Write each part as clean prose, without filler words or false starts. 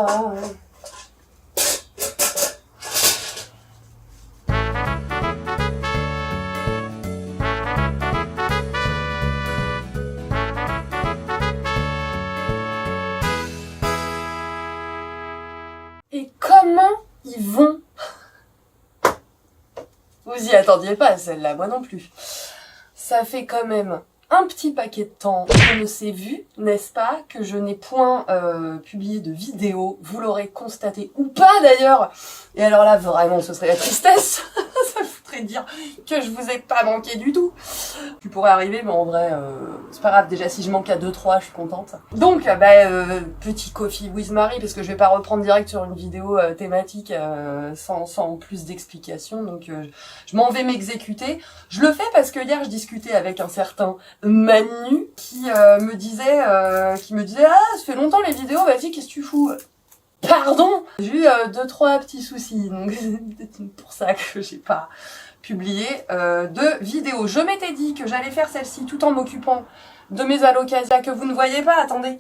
Ah. Et comment ils vont? Vous y attendiez pas, celle-là, moi non plus. Ça fait quand même un petit paquet de temps qu'on ne s'est vu, n'est-ce pas, que je n'ai point publié de vidéo. Vous l'aurez constaté, ou pas d'ailleurs. Et alors là, vraiment, ce serait la tristesse. Ça voudrait dire que je vous ai pas manqué du tout. Tu pourrais arriver, mais en vrai, c'est pas grave. Déjà, si je manque à 2-3, je suis contente. Donc, petit coffee with Marie, parce que je vais pas reprendre direct sur une vidéo thématique sans plus d'explications. Donc, je m'en vais m'exécuter. Je le fais parce que hier, je discutais avec un certain Manu qui me disait, ah, ça fait longtemps les vidéos, vas-y, qu'est-ce que tu fous? Pardon, j'ai eu 2-3 petits soucis, donc c'est peut-être pour ça que j'ai pas publié de vidéos. Je m'étais dit que j'allais faire celle-ci tout en m'occupant de mes allocations que vous ne voyez pas. Attendez.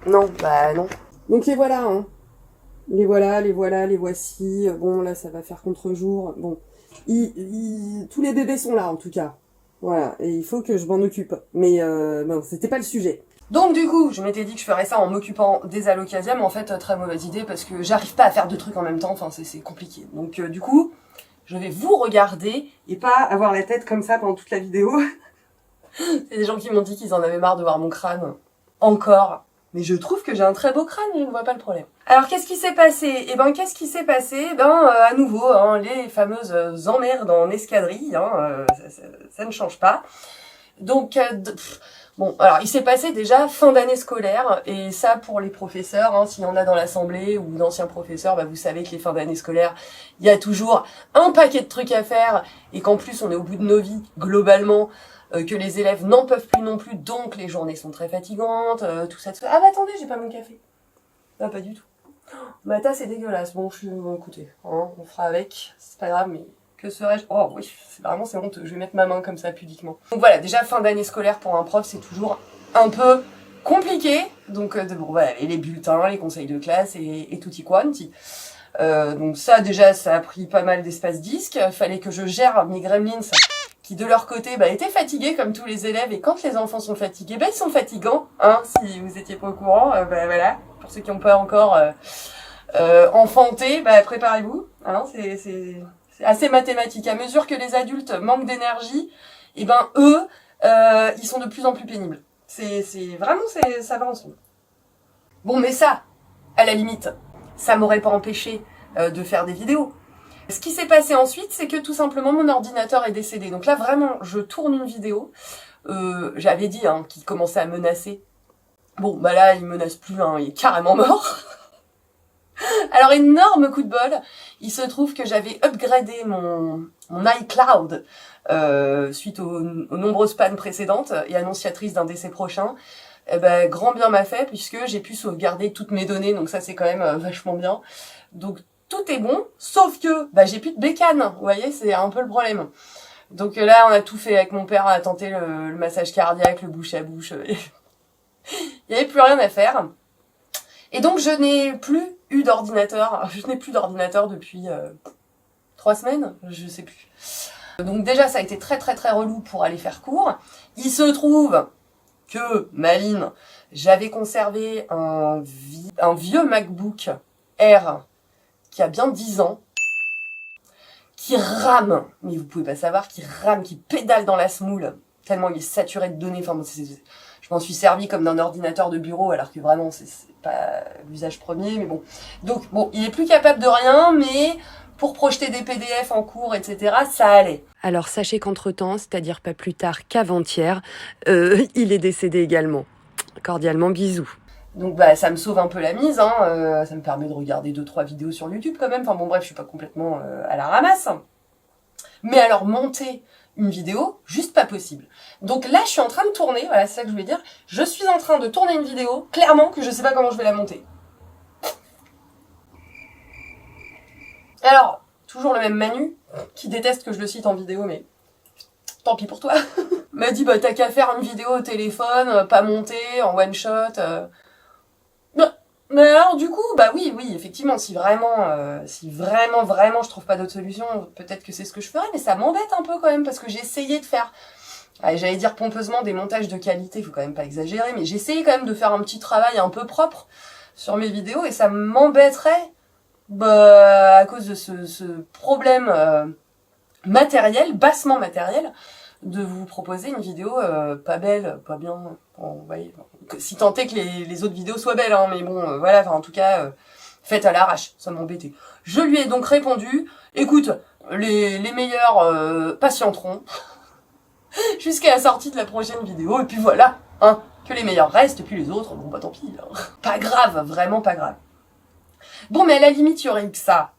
Non, bah non. Donc les voilà, hein. Les voilà, les voici. Bon, là, ça va faire contre-jour. Bon, tous les bébés sont là, en tout cas. Voilà, et il faut que je m'en occupe. Mais bon, c'était pas le sujet. Donc du coup, je m'étais dit que je ferais ça en m'occupant des allocasia, mais en fait, très mauvaise idée, parce que j'arrive pas à faire deux trucs en même temps, enfin, c'est compliqué. Donc du coup, je vais vous regarder, et pas avoir la tête comme ça pendant toute la vidéo. C'est des gens qui m'ont dit qu'ils en avaient marre de voir mon crâne. Encore. Mais je trouve que j'ai un très beau crâne, je ne vois pas le problème. Alors, qu'est-ce qui s'est passé? Eh ben, qu'est-ce qui s'est passé? À nouveau, hein, les fameuses emmerdes en escadrille, hein, ça ne change pas. Donc, bon, alors, il s'est passé déjà fin d'année scolaire, et ça, pour les professeurs, hein, s'il y en a dans l'assemblée, ou d'anciens professeurs, bah, vous savez que les fins d'année scolaire, il y a toujours un paquet de trucs à faire, et qu'en plus, on est au bout de nos vies, globalement, que les élèves n'en peuvent plus non plus, donc les journées sont très fatigantes, tout ça. Ah bah attendez, j'ai pas mon café. Ah, pas du tout. Ma tasse est dégueulasse. Bon, écoutez, hein, on fera avec, c'est pas grave, mais que serais-je? Oh oui, c'est honteux, je vais mettre ma main comme ça pudiquement. Donc voilà, déjà fin d'année scolaire pour un prof, c'est toujours un peu compliqué. Donc bon, voilà, les bulletins, les conseils de classe et tutti quanti. Donc ça déjà, ça a pris pas mal d'espace disque. Fallait que je gère mes gremlins qui de leur côté étaient fatigués comme tous les élèves, et quand les enfants sont fatigués, ils sont fatigants, hein, si vous étiez pas au courant, voilà, pour ceux qui n'ont pas encore enfanté, préparez-vous, hein, c'est assez mathématique. À mesure que les adultes manquent d'énergie, eux, ils sont de plus en plus pénibles. Ça va ensemble. Bon, mais ça, à la limite, ça m'aurait pas empêché de faire des vidéos. Ce qui s'est passé ensuite, c'est que tout simplement mon ordinateur est décédé. Donc là, vraiment, je tourne une vidéo. J'avais dit qu'il commençait à menacer. Bon, là, il menace plus, il est carrément mort. Alors, énorme coup de bol. Il se trouve que j'avais upgradé mon iCloud suite aux nombreuses pannes précédentes et annonciatrices d'un décès prochain. Grand bien m'a fait, puisque j'ai pu sauvegarder toutes mes données. Donc ça, c'est quand même vachement bien. Donc, tout est bon, sauf que j'ai plus de bécane, vous voyez, c'est un peu le problème. Donc là, on a tout fait avec mon père, on a tenté le massage cardiaque, le bouche à bouche, il n'y avait plus rien à faire. Et donc je n'ai plus eu d'ordinateur, depuis 3 semaines, je sais plus. Donc déjà, ça a été très très très relou pour aller faire cours. Il se trouve que, maline, j'avais conservé un vieux MacBook Air qui a bien 10 ans, qui rame, mais vous pouvez pas savoir, qui pédale dans la semoule, tellement il est saturé de données. Enfin, je m'en suis servi comme d'un ordinateur de bureau, alors que vraiment, c'est pas l'usage premier, mais bon. Donc, bon, il est plus capable de rien, mais pour projeter des PDF en cours, etc., ça allait. Alors, sachez qu'entre-temps, c'est-à-dire pas plus tard qu'avant-hier, il est décédé également. Cordialement, bisous. Donc ça me sauve un peu la mise, ça me permet de regarder 2-3 vidéos sur YouTube quand même. Enfin bon bref, je suis pas complètement à la ramasse. Mais alors monter une vidéo, juste pas possible. Donc là je suis en train de tourner, voilà c'est ça que je voulais dire. Je suis en train de tourner une vidéo, clairement que je sais pas comment je vais la monter. Alors, toujours le même Manu, qui déteste que je le cite en vidéo, mais tant pis pour toi. M'a dit t'as qu'à faire une vidéo au téléphone, pas montée, en one shot. Mais alors du coup, bah oui, effectivement, si vraiment je trouve pas d'autre solution, peut-être que c'est ce que je ferais, mais ça m'embête un peu quand même, parce que j'ai essayé de faire, allez, j'allais dire pompeusement, des montages de qualité, faut quand même pas exagérer, mais j'ai essayé quand même de faire un petit travail un peu propre sur mes vidéos, et ça m'embêterait, bah, à cause de ce problème matériel, bassement matériel, de vous proposer une vidéo pas belle, pas bien, bon, vous voyez, si tant est que les autres vidéos soient belles, hein, mais bon, voilà, enfin, en tout cas, faites à l'arrache, ça m'embêtait. Je lui ai donc répondu, écoute, les meilleurs patienteront jusqu'à la sortie de la prochaine vidéo, et puis voilà, hein, que les meilleurs restent, et puis les autres, bon bah tant pis, hein. Pas grave, vraiment pas grave. Bon, mais à la limite, il y aurait eu que ça.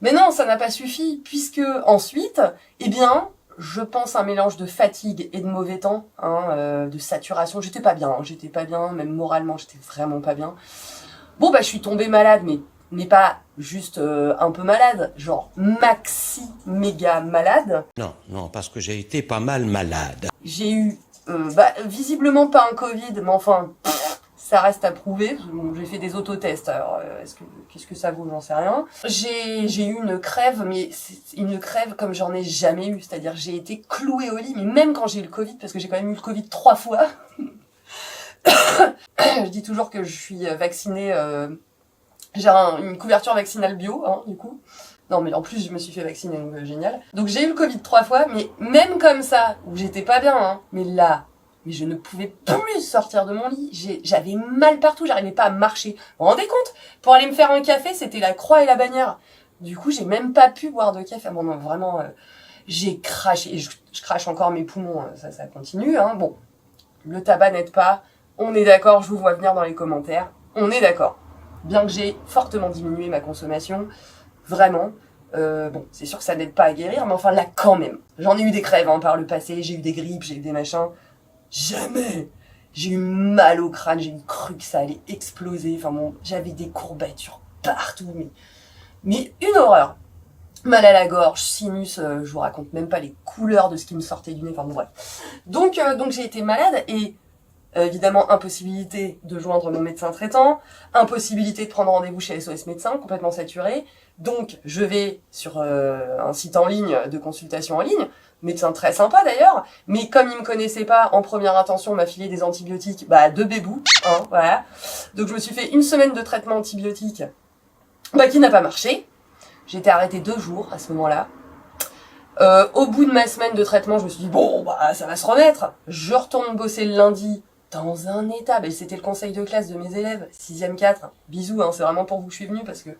Mais non, ça n'a pas suffi, puisque ensuite, eh bien, je pense un mélange de fatigue et de mauvais temps, hein, de saturation. J'étais pas bien, même moralement, j'étais vraiment pas bien. Bon, bah, je suis tombée malade, mais pas juste un peu malade, genre maxi méga malade. Non, parce que j'ai été pas mal malade. J'ai eu, visiblement pas un Covid, mais enfin, ça reste à prouver. Bon, j'ai fait des autotests, alors qu'est-ce que ça vaut, j'en sais rien. J'ai eu une crève, mais c'est une crève comme j'en ai jamais eu. C'est-à-dire j'ai été clouée au lit, mais même quand j'ai eu le Covid, parce que j'ai quand même eu le Covid 3 fois. Je dis toujours que je suis vaccinée, j'ai une couverture vaccinale bio, hein, du coup. Non, mais en plus, je me suis fait vacciner, donc génial. Donc j'ai eu le Covid 3 fois, mais même comme ça, où j'étais pas bien, hein, mais là... Mais je ne pouvais plus sortir de mon lit. J'avais mal partout, j'arrivais pas à marcher. Vous vous rendez compte? Pour aller me faire un café, c'était la croix et la bannière. Du coup, j'ai même pas pu boire de café. Bon, non, vraiment, j'ai craché. Et je crache encore mes poumons, ça continue. Hein. Bon, le tabac n'aide pas. On est d'accord, je vous vois venir dans les commentaires. On est d'accord. Bien que j'ai fortement diminué ma consommation, vraiment. Bon, c'est sûr que ça n'aide pas à guérir, mais enfin là, quand même. J'en ai eu des crèves hein, par le passé, j'ai eu des grippes, j'ai eu des machins. Jamais j'ai eu mal au crâne, j'ai cru que ça allait exploser. Enfin bon, j'avais des courbatures partout, mais une horreur. Mal à la gorge, sinus, je vous raconte même pas les couleurs de ce qui me sortait du nez. Enfin bon, bref. Donc j'ai été malade et évidemment impossibilité de joindre mon médecin traitant, impossibilité de prendre rendez-vous chez SOS médecin, complètement saturé. Donc je vais sur un site en ligne de consultation en ligne. Médecin très sympa d'ailleurs, mais comme il me connaissait pas, en première intention, m'a filé des antibiotiques, de bébou, hein, voilà. Donc je me suis fait une semaine de traitement antibiotique, qui n'a pas marché. J'ai été arrêtée 2 jours à ce moment-là. Au bout de ma semaine de traitement, je me suis dit, bon, ça va se remettre. Je retourne bosser le lundi dans un état, c'était le conseil de classe de mes élèves, 6e 4, bisous, hein, c'est vraiment pour vous que je suis venue parce que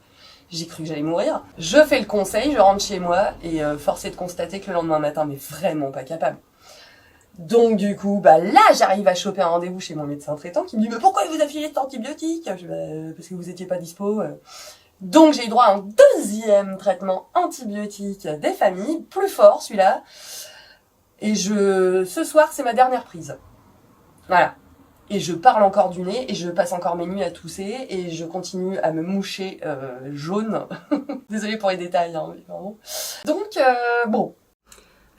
j'ai cru que j'allais mourir. Je fais le conseil, je rentre chez moi et force est de constater que le lendemain matin, mais vraiment pas capable. Donc du coup, là, j'arrive à choper un rendez-vous chez mon médecin traitant qui me dit « Mais pourquoi il vous a filé cet antibiotique ?» Je dis parce que vous étiez pas dispo. Donc j'ai eu droit à un 2e traitement antibiotique des familles, plus fort celui-là. Et ce soir, c'est ma dernière prise. Voilà. Et je parle encore du nez, et je passe encore mes nuits à tousser, et je continue à me moucher jaune. Désolée pour les détails, hein, mais pardon. Donc, bon.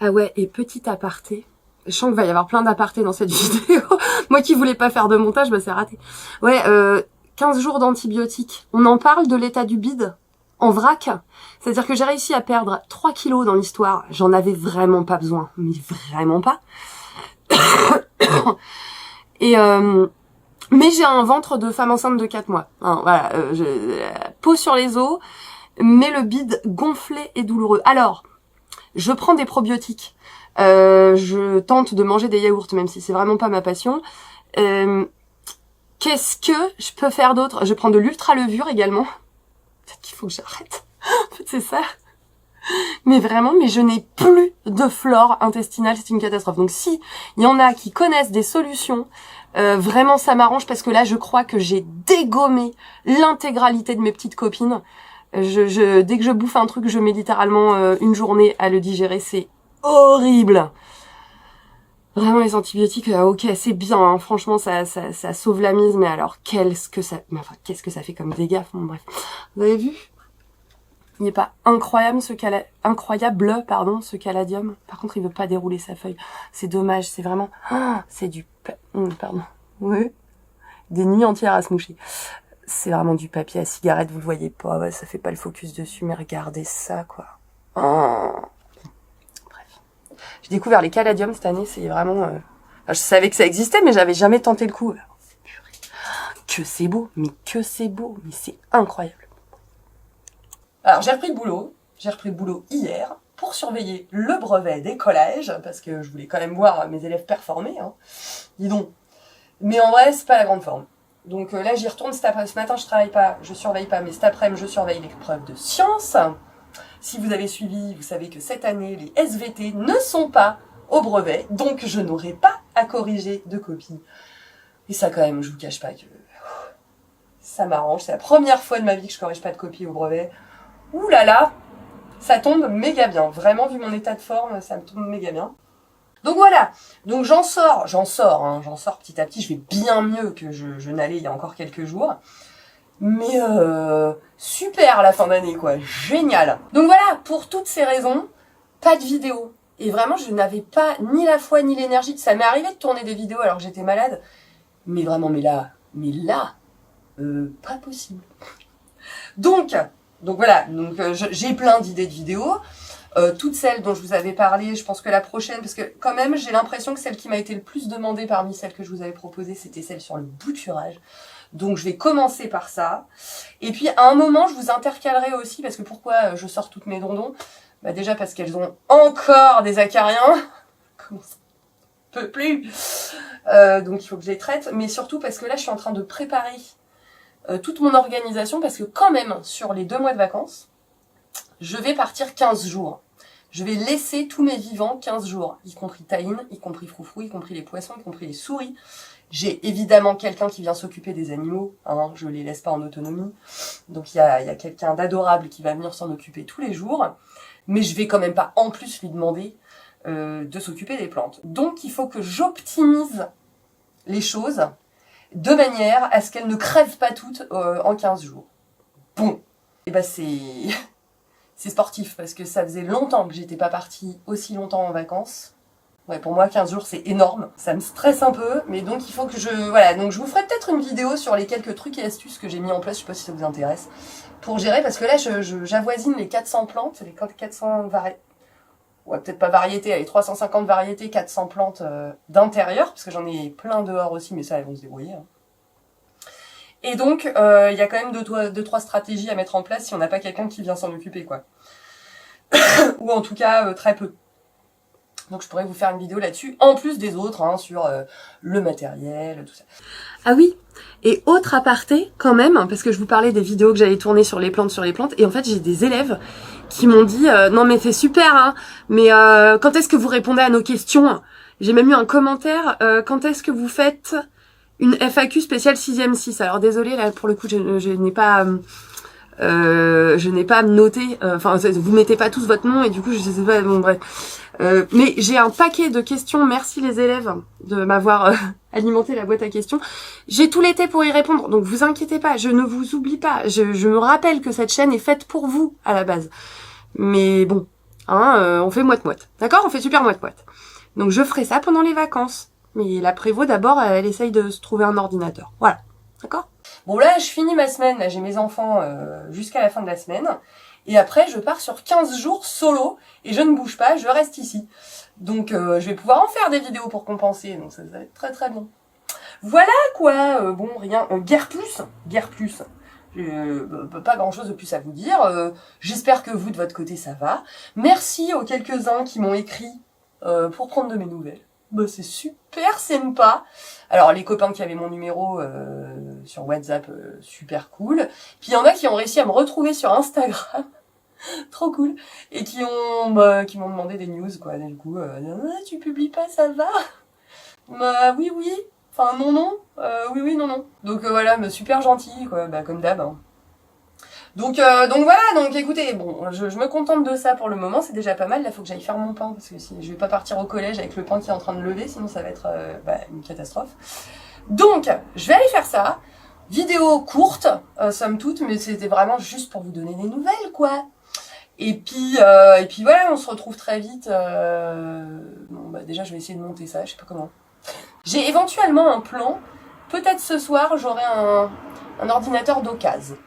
Ah ouais, et petit aparté. Je sens qu'il va y avoir plein d'apartés dans cette vidéo. Moi qui voulais pas faire de montage, c'est raté. Ouais, 15 jours d'antibiotiques. On en parle de l'état du bide en vrac. C'est-à-dire que j'ai réussi à perdre 3 kilos dans l'histoire. J'en avais vraiment pas besoin. Mais vraiment pas. Et mais j'ai un ventre de femme enceinte de 4 mois. Hein, voilà, peau sur les os, mais le bide gonflé et douloureux. Alors, je prends des probiotiques. Je tente de manger des yaourts, même si c'est vraiment pas ma passion. Qu'est-ce que je peux faire d'autre? Je prends de l'ultra-levure également. Peut-être qu'il faut que j'arrête. En fait, c'est ça. Mais vraiment, je n'ai plus de flore intestinale, c'est une catastrophe. Donc si il y en a qui connaissent des solutions, vraiment ça m'arrange parce que là je crois que j'ai dégommé l'intégralité de mes petites copines. Dès que je bouffe un truc, je mets littéralement une journée à le digérer, c'est horrible. Vraiment les antibiotiques, ok c'est bien, hein, franchement ça sauve la mise, mais alors qu'est-ce que ça fait comme dégâts, bon, bref. Vous avez vu? Il n'est pas incroyable ce caladium. Par contre, il veut pas dérouler sa feuille. C'est dommage, c'est vraiment... c'est du... Pardon. Ouais. Des nuits entières à se moucher. C'est vraiment du papier à cigarette, vous le voyez pas, ouais, ça fait pas le focus dessus, mais regardez ça, quoi. Oh. Bref. J'ai découvert les caladiums cette année, c'est vraiment... enfin, je savais que ça existait, mais j'avais jamais tenté le coup. Que c'est beau, mais c'est incroyable. Alors j'ai repris le boulot hier pour surveiller le brevet des collèges, parce que je voulais quand même voir mes élèves performer, hein. Dis donc. Mais en vrai, c'est pas la grande forme. Donc là, j'y retourne cet après-midi. Ce matin, je travaille pas, je surveille pas, mais cet après-midi, je surveille l'épreuve de sciences. Si vous avez suivi, vous savez que cette année, les SVT ne sont pas au brevet, donc je n'aurai pas à corriger de copie. Et ça, quand même, je vous cache pas que ça m'arrange. C'est la première fois de ma vie que je corrige pas de copie au brevet. Ouh là là, ça tombe méga bien. Vraiment, vu mon état de forme, ça me tombe méga bien. Donc voilà, donc j'en sors petit à petit, je vais bien mieux que je n'allais il y a encore quelques jours. Mais super la fin d'année quoi, génial. Donc voilà, pour toutes ces raisons, pas de vidéo. Et vraiment, je n'avais pas ni la foi ni l'énergie. Ça m'est arrivé de tourner des vidéos alors que j'étais malade. Mais vraiment, mais là, pas possible. Donc voilà, donc j'ai plein d'idées de vidéos. Toutes celles dont je vous avais parlé, je pense que la prochaine, parce que quand même j'ai l'impression que celle qui m'a été le plus demandée parmi celles que je vous avais proposées, c'était celle sur le bouturage. Donc je vais commencer par ça. Et puis à un moment, je vous intercalerai aussi, parce que pourquoi je sors toutes mes dondons? Bah déjà parce qu'elles ont encore des acariens. Comment ça peut plus. Donc il faut que je les traite. Mais surtout parce que là, je suis en train de préparer toute mon organisation, parce que quand même, sur les 2 mois de vacances, je vais partir 15 jours. Je vais laisser tous mes vivants 15 jours, y compris Taïn, y compris Froufrou, y compris les poissons, y compris les souris. J'ai évidemment quelqu'un qui vient s'occuper des animaux, hein, je les laisse pas en autonomie. Donc il y a quelqu'un d'adorable qui va venir s'en occuper tous les jours. Mais je vais quand même pas en plus lui demander de s'occuper des plantes. Donc il faut que j'optimise les choses de manière à ce qu'elles ne crèvent pas toutes en 15 jours. Bon, et ben c'est sportif, parce que ça faisait longtemps que j'étais pas partie aussi longtemps en vacances. Ouais, pour moi, 15 jours, c'est énorme. Ça me stresse un peu, mais donc il faut que voilà, donc je vous ferai peut-être une vidéo sur les quelques trucs et astuces que j'ai mis en place, je sais pas si ça vous intéresse, pour gérer, parce que là, j'avoisine les 400 plantes, les 400 variétés, ouais, peut-être pas variétés, les 350 variétés, 400 plantes d'intérieur, parce que j'en ai plein dehors aussi, mais ça, elles vont se débrouiller, hein. Et donc, il y a quand même 2-3 stratégies à mettre en place si on n'a pas quelqu'un qui vient s'en occuper, quoi. Ou en tout cas, très peu. Donc je pourrais vous faire une vidéo là-dessus, en plus des autres, hein, sur le matériel, tout ça. Ah oui, et autre aparté, quand même, parce que je vous parlais des vidéos que j'allais tourner sur les plantes, et en fait j'ai des élèves qui m'ont dit « Non mais c'est super, hein, mais quand est-ce que vous répondez à nos questions ?» J'ai même eu un commentaire « Quand est-ce que vous faites une FAQ spéciale 6e 6 ?» Alors désolée, là pour le coup je n'ai pas... je n'ai pas noté, enfin vous mettez pas tous votre nom et du coup je sais pas, bon bref. Mais j'ai un paquet de questions, merci les élèves de m'avoir alimenté la boîte à questions. J'ai tout l'été pour y répondre, donc vous inquiétez pas, je ne vous oublie pas. Je me rappelle que cette chaîne est faite pour vous à la base. Mais bon, hein, on fait moite-moite, d'accord? On fait super moite-moite. Donc je ferai ça pendant les vacances. Mais la prévôt d'abord, elle essaye de se trouver un ordinateur. Voilà, d'accord? Bon là, je finis ma semaine, là j'ai mes enfants jusqu'à la fin de la semaine. Et après, je pars sur 15 jours solo et je ne bouge pas, je reste ici. Donc je vais pouvoir en faire des vidéos pour compenser, donc ça va être très très bien. Voilà quoi, bon rien, guère plus. Pas grand chose de plus à vous dire. J'espère que vous de votre côté ça va. Merci aux quelques-uns qui m'ont écrit pour prendre de mes nouvelles. Bah, c'est super sympa. Alors les copains qui avaient mon numéro sur WhatsApp, super cool. Puis il y en a qui ont réussi à me retrouver sur Instagram, trop cool. Et qui m'ont demandé des news quoi. Du coup, tu publies pas, ça va? Bah oui. Enfin non. Oui non. Donc voilà, mais super gentil quoi, bah comme d'hab. Hein. Donc voilà, donc écoutez, bon, je me contente de ça pour le moment, c'est déjà pas mal, là faut que j'aille faire mon pain, parce que si je vais pas partir au collège avec le pain qui est en train de lever, sinon ça va être une catastrophe. Donc, je vais aller faire ça, vidéo courte, somme toute, mais c'était vraiment juste pour vous donner des nouvelles, quoi. Et puis voilà, on se retrouve très vite, bon bah déjà je vais essayer de monter ça, je sais pas comment. J'ai éventuellement un plan, peut-être ce soir j'aurai un ordinateur d'occasion.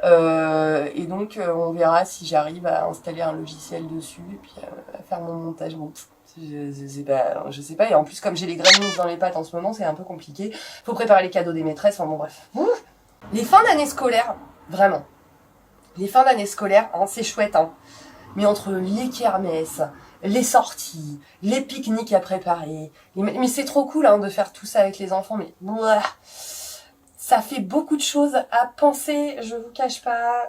Et donc on verra si j'arrive à installer un logiciel dessus et puis à faire mon montage. Bon, je sais pas. Et en plus comme j'ai les gremlins dans les pattes en ce moment, c'est un peu compliqué. Faut préparer les cadeaux des maîtresses. Enfin bon bref. Les fins d'année scolaire, vraiment. Les fins d'année scolaire, hein, c'est chouette. Hein. Mais entre les kermesses, les sorties, les pique-niques à préparer, mais c'est trop cool hein, de faire tout ça avec les enfants. Mais ça fait beaucoup de choses à penser, je vous cache pas.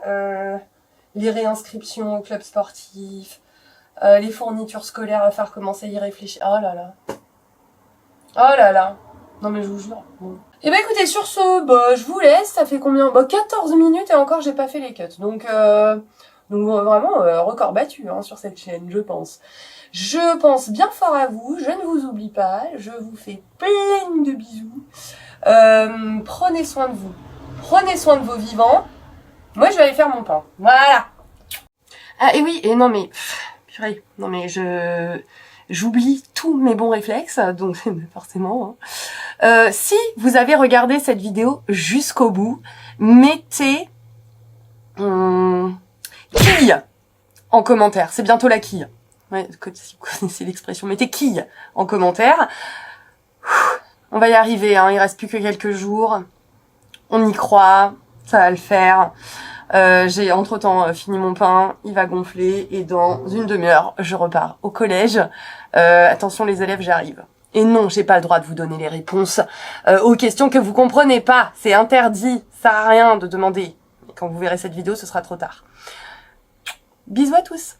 Les réinscriptions au club sportif, les fournitures scolaires, à faire commencer à y réfléchir. Oh là là. Oh là là. Non mais je vous jure. Bon. Et bah écoutez, sur ce, bah, je vous laisse. Ça fait combien? Bah 14 minutes et encore j'ai pas fait les cuts. Donc vraiment, record battu hein, sur cette chaîne, je pense. Je pense bien fort à vous, je ne vous oublie pas, je vous fais plein de bisous. Prenez soin de vous, prenez soin de vos vivants. Moi, je vais aller faire mon pain. Voilà. Ah, et oui, et non mais, purée, non mais j'oublie tous mes bons réflexes, donc forcément. Hein. Si vous avez regardé cette vidéo jusqu'au bout, mettez quille en commentaire. C'est bientôt la quille. Ouais, si vous connaissez l'expression, mettez quille en commentaire. On va y arriver, hein. Il reste plus que quelques jours. On y croit, ça va le faire. J'ai entre-temps fini mon pain, il va gonfler et dans une demi-heure, je repars au collège. Attention les élèves, j'arrive. Et non, j'ai pas le droit de vous donner les réponses aux questions que vous comprenez pas. C'est interdit, ça sert à rien de demander. Et quand vous verrez cette vidéo, ce sera trop tard. Bisous à tous.